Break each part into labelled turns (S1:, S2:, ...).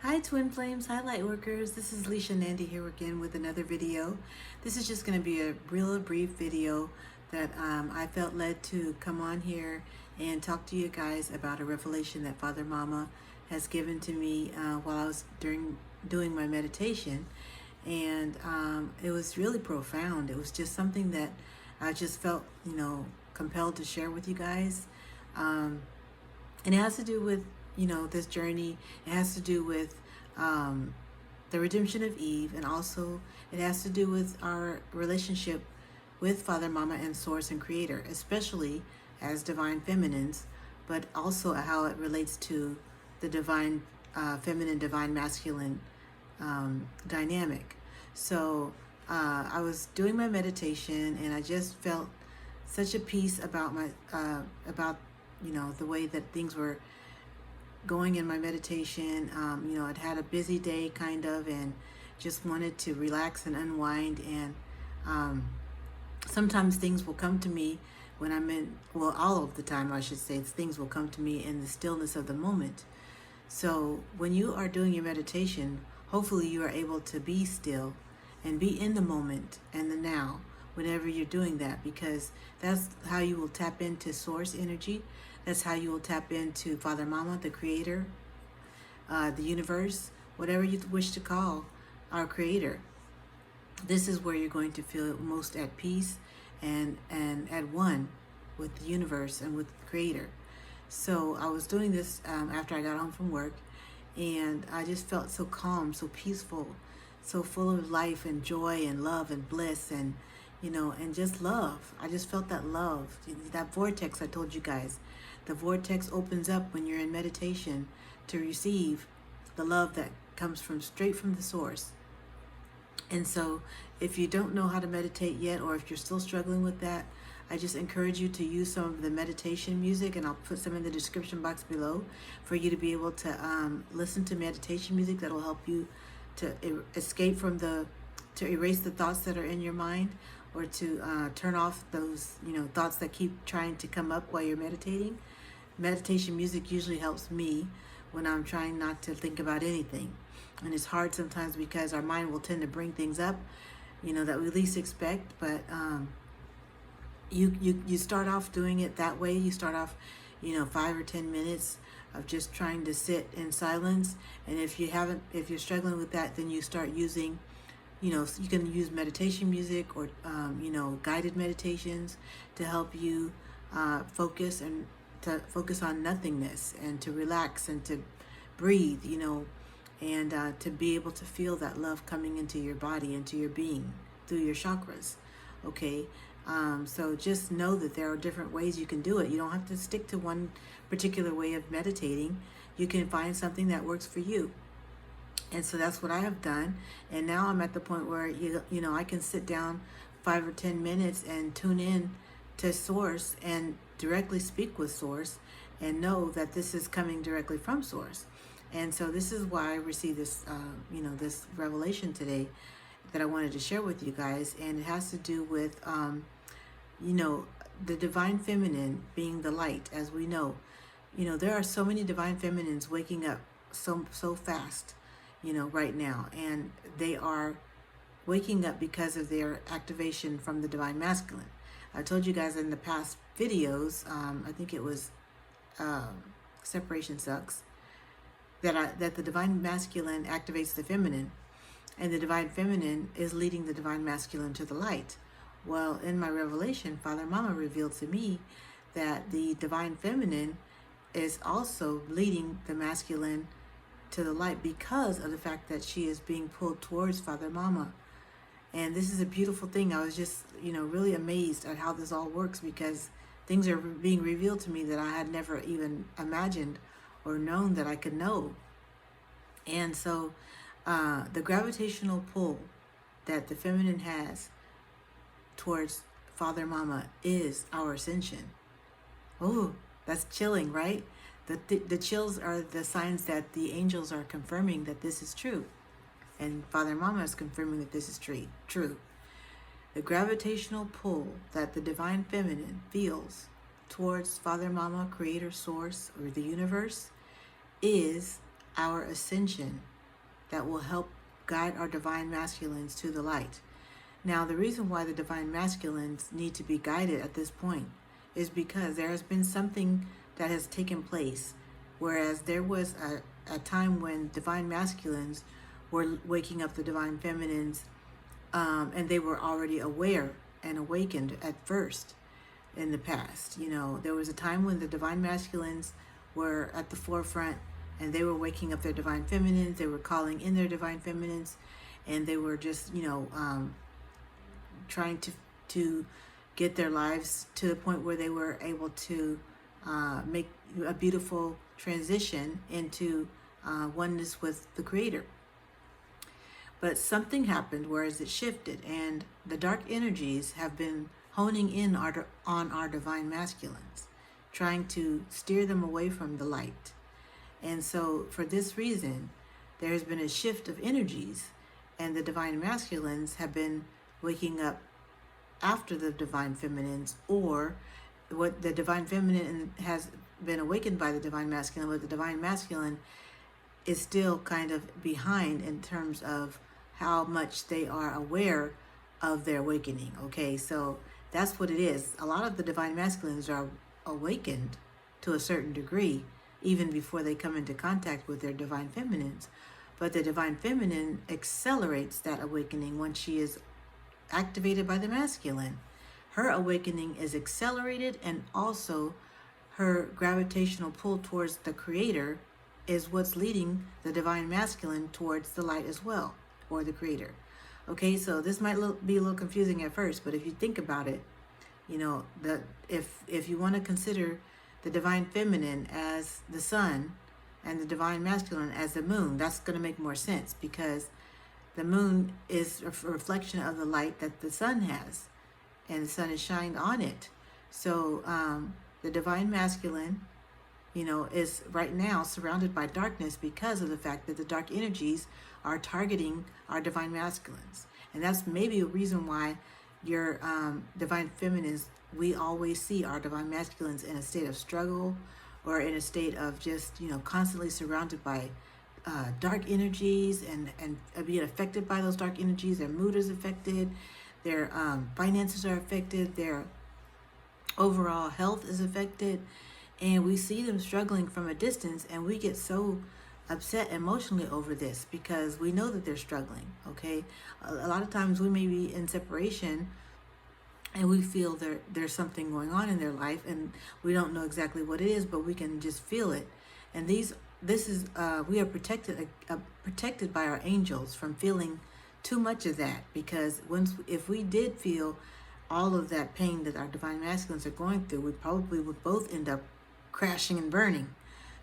S1: Hi Twin Flames, hi Lightworkers. This is Leisha Nandi here again with another video. This is just going to be a real brief video that I felt led to come on here and talk to you guys about a revelation that Father Mama has given to me while I was doing my meditation. And it was really profound. It was just something that I just felt, compelled to share with you guys. And it has to do with, this journey. It has to do with the redemption of Eve, and also it has to do with our relationship with Father, Mama, and Source and Creator, especially as divine feminines, but also how it relates to the divine feminine, divine masculine dynamic. So I was doing my meditation, and I just felt such a peace about about the way that things were going in my meditation. I'd had a busy day kind of, and just wanted to relax and unwind. And sometimes things will come to me when I'm in, well, all of the time I should say, things will come to me in the stillness of the moment. So when you are doing your meditation, hopefully you are able to be still and be in the moment and the now whenever you're doing that, because that's how you will tap into source energy. That's how you will tap into Father, Mama, the Creator, the universe, whatever you wish to call our Creator. This is where you're going to feel most at peace and at one with the universe and with the Creator. So I was doing this after I got home from work, and I just felt so calm, so peaceful, so full of life and joy and love and bliss, and and just love. I just felt that love, that vortex I told you guys. The vortex opens up when you're in meditation to receive the love that comes from straight from the source. And so if you don't know how to meditate yet, or if you're still struggling with that, I just encourage you to use some of the meditation music, and I'll put some in the description box below for you to be able to listen to meditation music that will help you to escape from to erase the thoughts that are in your mind, or to turn off those thoughts that keep trying to come up while you're meditating. Meditation music usually helps me when I'm trying not to think about anything. And it's hard sometimes because our mind will tend to bring things up, that we least expect. But you start off doing it that way. You start off, 5 or 10 minutes of just trying to sit in silence. And if you're struggling with that, then you start using, you can use meditation music, or, guided meditations to help you focus, and to focus on nothingness, and to relax, and to breathe, and to be able to feel that love coming into your body, into your being, through your chakras. Okay. So just know that there are different ways you can do it. You don't have to stick to one particular way of meditating. You can find something that works for you. And so that's what I have done. And now I'm at the point where, I can sit down 5 or 10 minutes and tune in to Source and directly speak with Source, and know that this is coming directly from Source. And so this is why I received this, this revelation today that I wanted to share with you guys. And it has to do with, the divine feminine being the light. As we know, there are so many divine feminines waking up so fast, right now. And they are waking up because of their activation from the divine masculine. I told you guys in the past videos, I think it was Separation Sucks, that the divine masculine activates the feminine, and the divine feminine is leading the divine masculine to the light. Well, in my revelation, Father Mama revealed to me that the divine feminine is also leading the masculine to the light, because of the fact that she is being pulled towards Father Mama. And this is a beautiful thing. I was just, really amazed at how this all works, because things are being revealed to me that I had never even imagined or known that I could know. And so the gravitational pull that the feminine has towards Father Mama is our ascension. Oh, that's chilling, right? The chills are the signs that the angels are confirming that this is true. And Father Mama is confirming that this is true. The gravitational pull that the divine feminine feels towards Father, Mama, Creator, Source, or the universe is our ascension. that will help guide our divine masculines to the light. Now, the reason why the divine masculines need to be guided at this point is because there has been something that has taken place, whereas there was a time when divine masculines were waking up the divine feminines, and they were already aware and awakened at first in the past. There was a time when the divine masculines were at the forefront, and they were waking up their divine feminines, they were calling in their divine feminines, and they were just, trying to get their lives to the point where they were able to make a beautiful transition into oneness with the Creator. But something happened, whereas it shifted, and the dark energies have been honing in on our divine masculines, trying to steer them away from the light. And so for this reason, there has been a shift of energies, and the divine masculines have been waking up after the divine feminines, or what the divine feminine has been awakened by the divine masculine, but the divine masculine is still kind of behind in terms of how much they are aware of their awakening. Okay, so that's what it is. A lot of the divine masculines are awakened to a certain degree even before they come into contact with their divine feminines, but the divine feminine accelerates that awakening once she is activated by the masculine. Her awakening is accelerated, and also her gravitational pull towards the Creator is what's leading the divine masculine towards the light as well, or the Creator. Okay, so this might be a little confusing at first, but if you think about it, if you want to consider the divine feminine as the sun and the divine masculine as the moon, that's going to make more sense, because the moon is a reflection of the light that the sun has, and the sun is shined on it. So the divine masculine, is right now surrounded by darkness because of the fact that the dark energies are targeting our divine masculines. And that's maybe a reason why your divine feminines, we always see our divine masculines in a state of struggle, or in a state of just, constantly surrounded by dark energies, and being affected by those dark energies. Their mood is affected, their finances are affected, their overall health is affected, and we see them struggling from a distance, and we get so upset emotionally over this because we know that they're struggling. Okay, a lot of times we may be in separation, and we feel there's something going on in their life, and we don't know exactly what it is, but we can just feel it. And we are protected by our angels from feeling too much of that, because if we did feel all of that pain that our divine masculines are going through, we probably would both end up crashing and burning.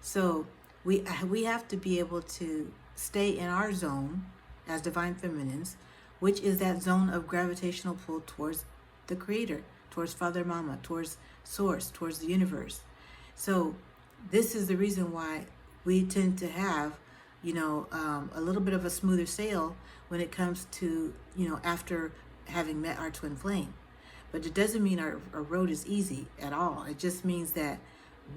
S1: So we have to be able to stay in our zone as divine feminines, which is that zone of gravitational pull towards the Creator, towards Father, Mama, towards Source, towards the universe. So this is the reason why we tend to have, a little bit of a smoother sail when it comes to, after having met our twin flame. But it doesn't mean our road is easy at all. It just means that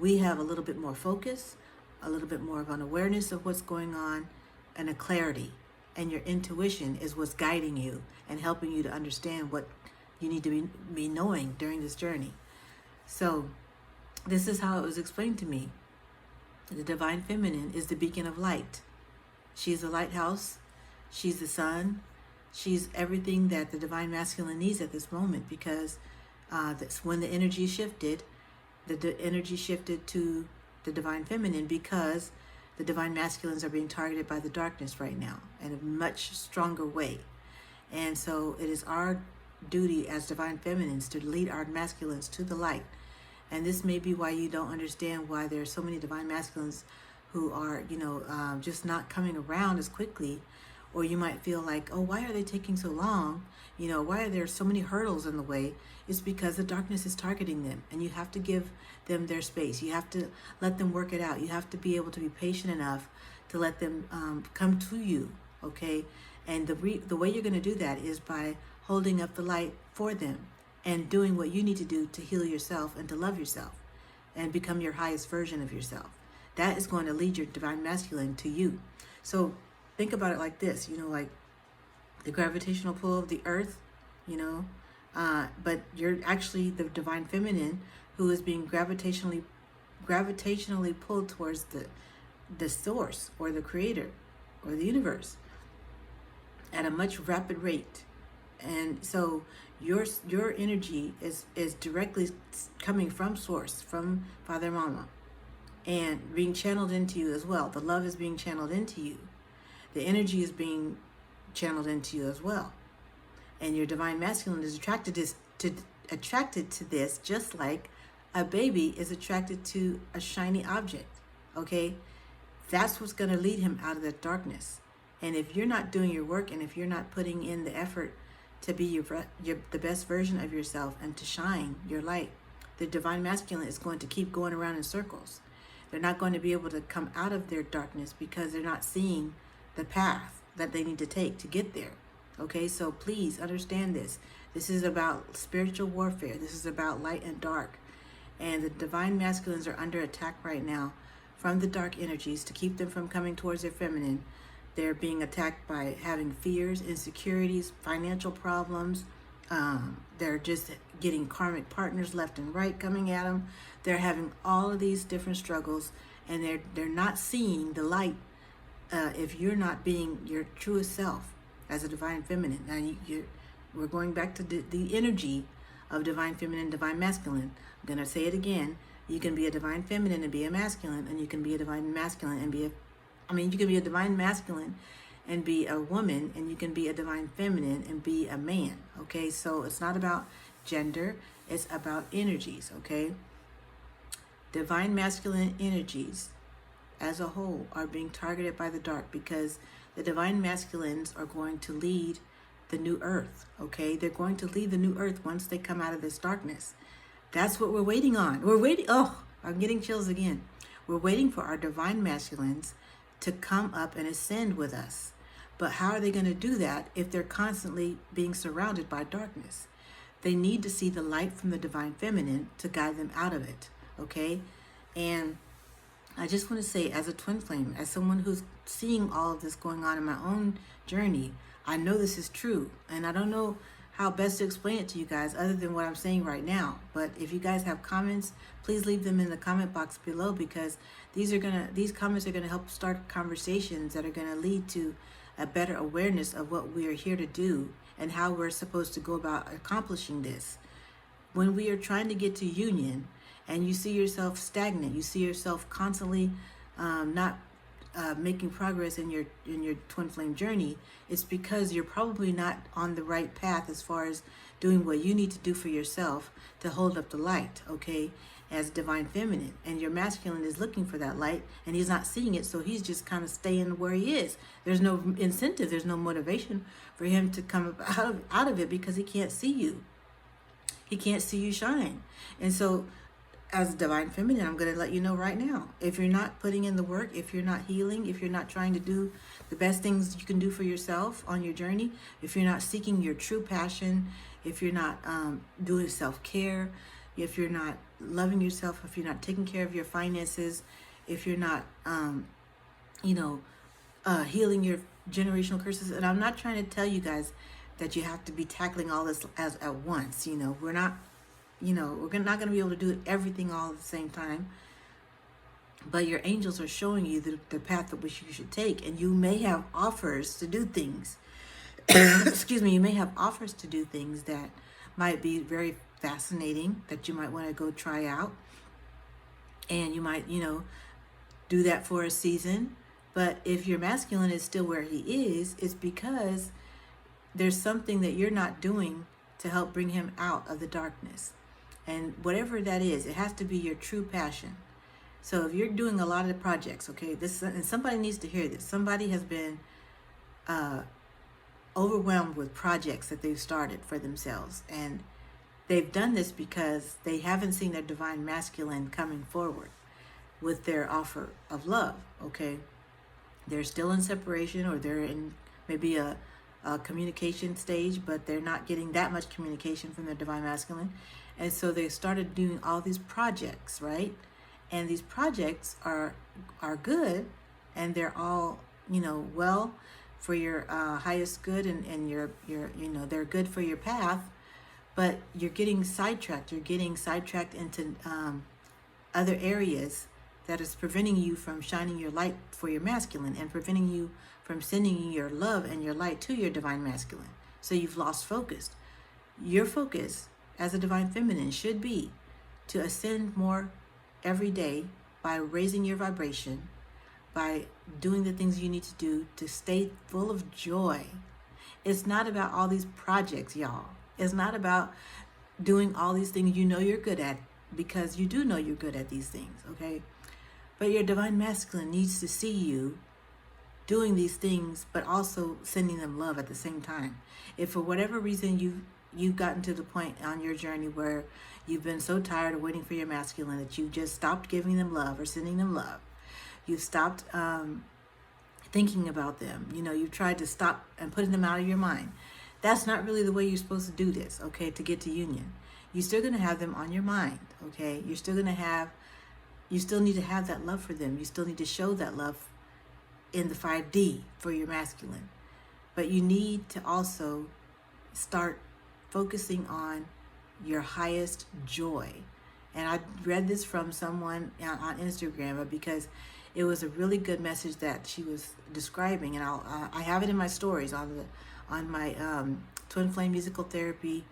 S1: we have a little bit more focus, a little bit more of an awareness of what's going on, and a clarity. And your intuition is what's guiding you and helping you to understand what you need to be knowing during this journey. So this is how it was explained to me. The divine feminine is the beacon of light. She's the lighthouse. She's the sun. She's everything that the divine masculine needs at this moment, because when the energy shifted, the energy shifted to the divine feminine, because the divine masculines are being targeted by the darkness right now in a much stronger way. And so it is our duty as divine feminines to lead our masculines to the light. And this may be why you don't understand why there are so many divine masculines who are, just not coming around as quickly. Or you might feel like, oh, why are they taking so long? Why are there so many hurdles in the way? It's because the darkness is targeting them, and you have to give them their space. You have to let them work it out. You have to be able to be patient enough to let them come to you, okay? And the way you're going to do that is by holding up the light for them and doing what you need to do to heal yourself and to love yourself and become your highest version of yourself. That is going to lead your divine masculine to you. So think about it like this, like the gravitational pull of the earth, you know, but you're actually the divine feminine who is being gravitationally pulled towards the source or the creator or the universe at a much rapid rate. And so your energy is directly coming from source, from Father, Mama, and being channeled into you as well. The love is being channeled into you. The energy is being channeled into you as well. And your divine masculine is attracted to this, just like a baby is attracted to a shiny object. Okay? That's what's going to lead him out of the darkness. And if you're not doing your work, and if you're not putting in the effort to be the best version of yourself and to shine your light, the divine masculine is going to keep going around in circles. They're not going to be able to come out of their darkness because they're not seeing the path that they need to take to get there. Okay, so please understand this. This is about spiritual warfare. This is about light and dark. And the divine masculines are under attack right now from the dark energies to keep them from coming towards their feminine. They're being attacked by having fears, insecurities, financial problems. They're just getting karmic partners left and right coming at them. They're having all of these different struggles, and they're not seeing the light if you're not being your truest self as a divine feminine. Now we're going back to the energy of divine feminine, divine masculine. I'm going to say it again. You can be a divine feminine and be a masculine, and you can be a divine masculine and be you can be a divine masculine and be a woman, and you can be a divine feminine and be a man. Okay, so it's not about gender, it's about energies. Okay, divine masculine energies as a whole are being targeted by the dark because the divine masculines are going to lead the new earth. Okay, they're going to lead the new earth once they come out of this darkness. That's what we're waiting on. I'm getting chills again. We're waiting for our divine masculines to come up and ascend with us. But how are they going to do that if they're constantly being surrounded by darkness? They need to see the light from the divine feminine to guide them out of it. Okay, and I just want to say, as a twin flame, as someone who's seeing all of this going on in my own journey, I know this is true. And I don't know how best to explain it to you guys other than what I'm saying right now. But if you guys have comments, please leave them in the comment box below, because these comments are gonna help start conversations that are gonna lead to a better awareness of what we are here to do and how we're supposed to go about accomplishing this. When we are trying to get to union, and you see yourself stagnant, you see yourself constantly not making progress in your twin flame journey, it's because you're probably not on the right path as far as doing what you need to do for yourself to hold up the light. Okay, as divine feminine, and your masculine is looking for that light and he's not seeing it, so he's just kind of staying where he is. There's no incentive, there's no motivation for him to come out of it because he can't see you. He can't see you shine. And so as divine feminine, I'm going to let you know right now, if you're not putting in the work, if you're not healing, if you're not trying to do the best things you can do for yourself on your journey, if you're not seeking your true passion, if you're not doing self-care, if you're not loving yourself, if you're not taking care of your finances, if you're not, healing your generational curses. And I'm not trying to tell you guys that you have to be tackling all this at once. We're not going to be able to do everything all at the same time. But your angels are showing you the path that which you should take. And you may have offers to do things. Excuse me. You may have offers to do things that might be very fascinating, that you might want to go try out. And you might, do that for a season. But if your masculine is still where he is, it's because there's something that you're not doing to help bring him out of the darkness. And whatever that is, it has to be your true passion. So if you're doing a lot of projects, okay, and somebody needs to hear this. Somebody has been overwhelmed with projects that they've started for themselves. And they've done this because they haven't seen their divine masculine coming forward with their offer of love, okay? They're still in separation, or they're in maybe a communication stage, but they're not getting that much communication from their divine masculine. And so they started doing all these projects, right? And these projects are good, and they're all, well for your highest good, and your they're good for your path, but you're getting sidetracked. You're getting sidetracked into other areas that is preventing you from shining your light for your masculine, and preventing you from sending your love and your light to your divine masculine. So you've lost focus. Your focus as a divine feminine should be to ascend more every day by raising your vibration, by doing the things you need to do to stay full of joy. It's not about all these projects, y'all. It's not about doing all these things you know you're good at, because you do know you're good at these things, okay? But your divine masculine needs to see you doing these things, but also sending them love at the same time. If for whatever reason you've gotten to the point on your journey where you've been so tired of waiting for your masculine that you've just stopped giving them love or sending them love, you've stopped thinking about them, you've tried to stop and putting them out of your mind. That's not really the way you're supposed to do this, okay, to get to union. You're still going to have them on your mind, okay? You still need to have that love for them. You still need to show that love in the 5D for your masculine. But you need to also start focusing on your highest joy. And I read this from someone on Instagram, but because it was a really good message that she was describing, and I have it in my stories on my Twin Flame Musical Therapy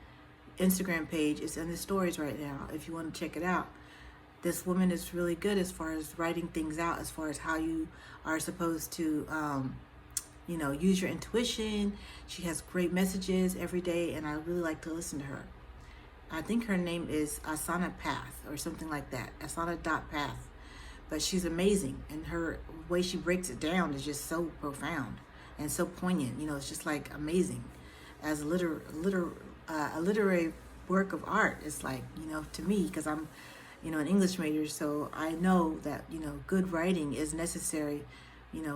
S1: Instagram page. It's in the stories right now if you want to check it out. This woman is really good as far as writing things out, as far as how you are supposed to use your intuition. She has great messages every day, and I really like to listen to her. I think her name is Asana Path or something like that, Asana.path. But she's amazing, and her way she breaks it down is just so profound and so poignant. It's just like amazing. As a literary work of art, it's like, to me, because I'm, an English major, so I know that, good writing is necessary,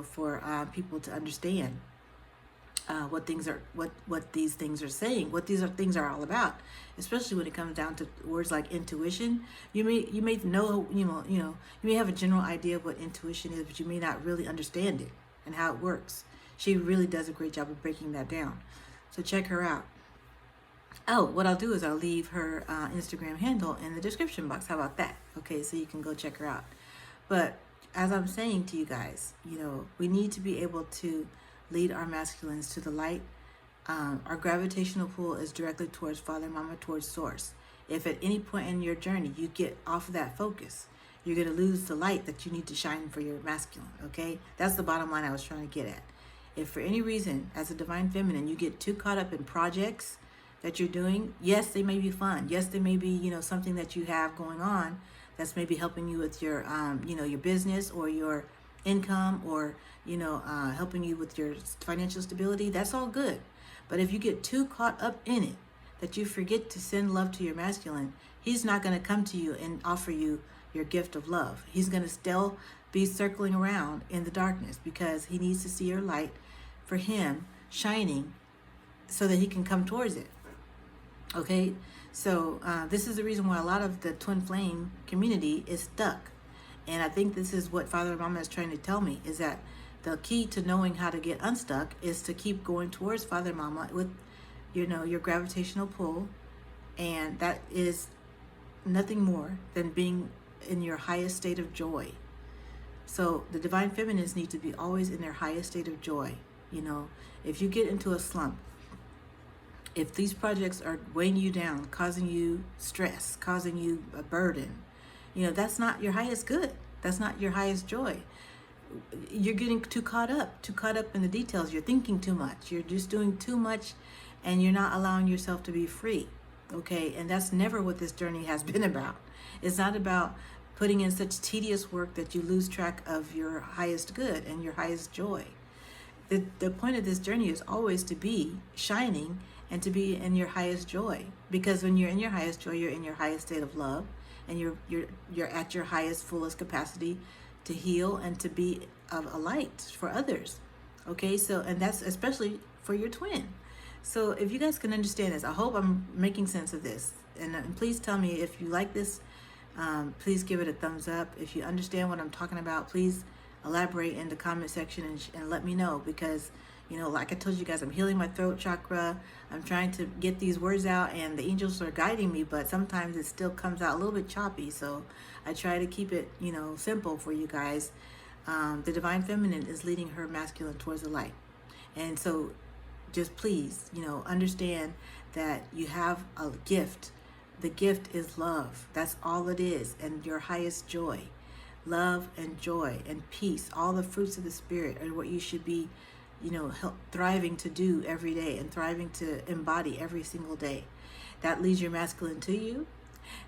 S1: for people to understand what these things are saying, what things are all about, especially when it comes down to words like intuition. You may know, you may have a general idea of what intuition is, but you may not really understand it and how it works. She really does a great job of breaking that down. So check her out. Oh, what I'll do is I'll leave her Instagram handle in the description box. How about that? Okay, so you can go check her out. But as I'm saying to you guys, we need to be able to lead our masculines to the light. Our gravitational pull is directly towards Father, Mama, towards Source. If at any point in your journey you get off of that focus, you're going to lose the light that you need to shine for your masculine, okay? That's the bottom line I was trying to get at. If for any reason, as a divine feminine, you get too caught up in projects that you're doing, yes, they may be fun. Yes, they may be, something that you have going on that's maybe helping you with your, your business or your income, or, helping you with your financial stability. That's all good. But if you get too caught up in it that you forget to send love to your masculine, he's not going to come to you and offer you your gift of love. He's going to still be circling around in the darkness, because he needs to see your light for him shining so that he can come towards it. Okay, so this is the reason why a lot of the twin flame community is stuck. And I think this is what Father and Mama is trying to tell me, is that the key to knowing how to get unstuck is to keep going towards Father and Mama with, your gravitational pull. And that is nothing more than being in your highest state of joy. So the divine feminines need to be always in their highest state of joy. If you get into a slump, if these projects are weighing you down, causing you stress, causing you a burden, that's not your highest good. That's not your highest joy. You're getting too caught up in the details. You're thinking too much. You're just doing too much, and you're not allowing yourself to be free. Okay, and that's never what this journey has been about. It's not about putting in such tedious work that you lose track of your highest good and your highest joy. The point of this journey is always to be shining and to be in your highest joy, because when you're in your highest joy, you're in your highest state of love, and you're at your highest, fullest capacity to heal and to be a light for others. Okay, so, and that's especially for your twin. So if you guys can understand this, I hope I'm making sense of this. And please tell me if you like this. Please give it a thumbs up. If you understand what I'm talking about, please elaborate in the comment section and let me know, because like I told you guys, I'm healing my throat chakra. I'm trying to get these words out, and the angels are guiding me, but sometimes it still comes out a little bit choppy. So I try to keep it, simple for you guys. The divine feminine is leading her masculine towards the light. And so just please, understand that you have a gift. The gift is love. That's all it is. And your highest joy. Love and joy and peace. All the fruits of the spirit are what you should be, thriving to do every day and thriving to embody every single day. That leads your masculine to you.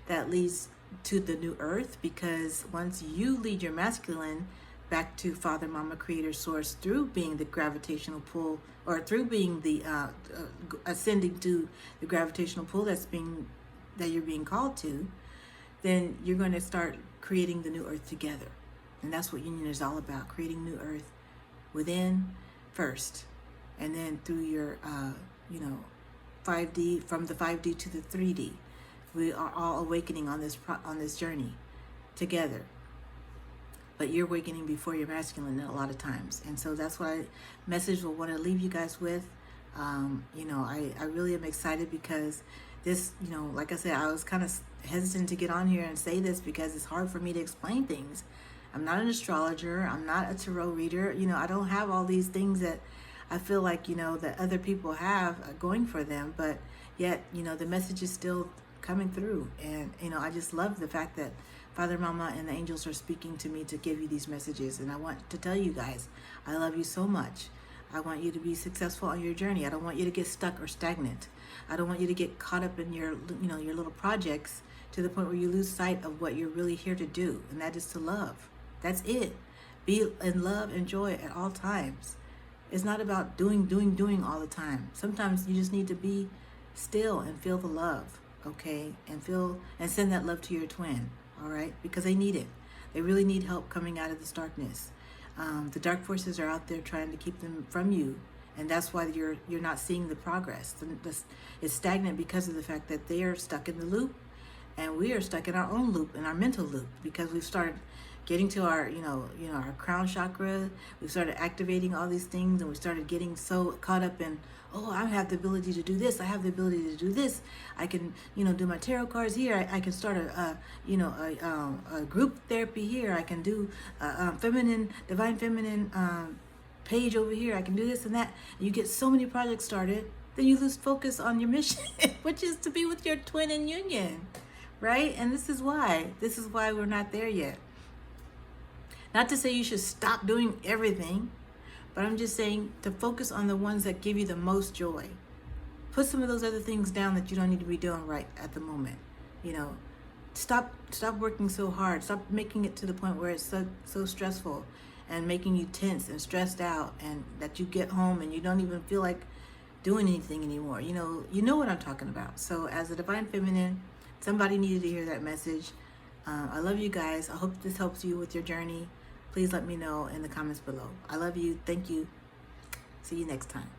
S1: That leads to the new earth, because once you lead your masculine back to Father, Mama, Creator, Source, through being the gravitational pull, or through being the ascending to the gravitational pull that you're being called to, then you're going to start creating the new earth together. And that's what union is all about, creating new earth within first, and then through your 5D, from the 5D to the 3D. We are all awakening on this journey together. But you're awakening before you're masculine a lot of times. And so that's what message will want to leave you guys with. I really am excited, because this, like I said, I was kind of hesitant to get on here and say this because it's hard for me to explain things. I'm not an astrologer. I'm not a tarot reader. I don't have all these things that I feel like, that other people have going for them. But yet, the message is still coming through. And, I just love the fact that Father, Mama, and the angels are speaking to me to give you these messages. And I want to tell you guys, I love you so much. I want you to be successful on your journey. I don't want you to get stuck or stagnant. I don't want you to get caught up in your little projects to the point where you lose sight of what you're really here to do. And that is to love. That's it. Be in love and joy at all times. It's not about doing all the time. Sometimes you just need to be still and feel the love, okay? And send that love to your twin, all right? Because they need it. They really need help coming out of this darkness. The dark forces are out there trying to keep them from you, and that's why you're not seeing the progress. It's stagnant because of the fact that they are stuck in the loop, and we are stuck in our own loop, in our mental loop, because we've started getting to our our crown chakra. We started activating all these things, and we started getting so caught up in, oh, I have the ability to do this. I have the ability to do this. I can do my tarot cards here. I can start a group therapy here. I can do divine feminine page over here. I can do this and that. And you get so many projects started, then you lose focus on your mission, which is to be with your twin in union, right? And this is why we're not there yet. Not to say you should stop doing everything, but I'm just saying to focus on the ones that give you the most joy. Put some of those other things down that you don't need to be doing right at the moment. Stop working so hard. Stop making it to the point where it's so stressful and making you tense and stressed out, and that you get home and you don't even feel like doing anything anymore. You know what I'm talking about. So as a divine feminine, somebody needed to hear that message. I love you guys. I hope this helps you with your journey. Please let me know in the comments below. I love you. Thank you. See you next time.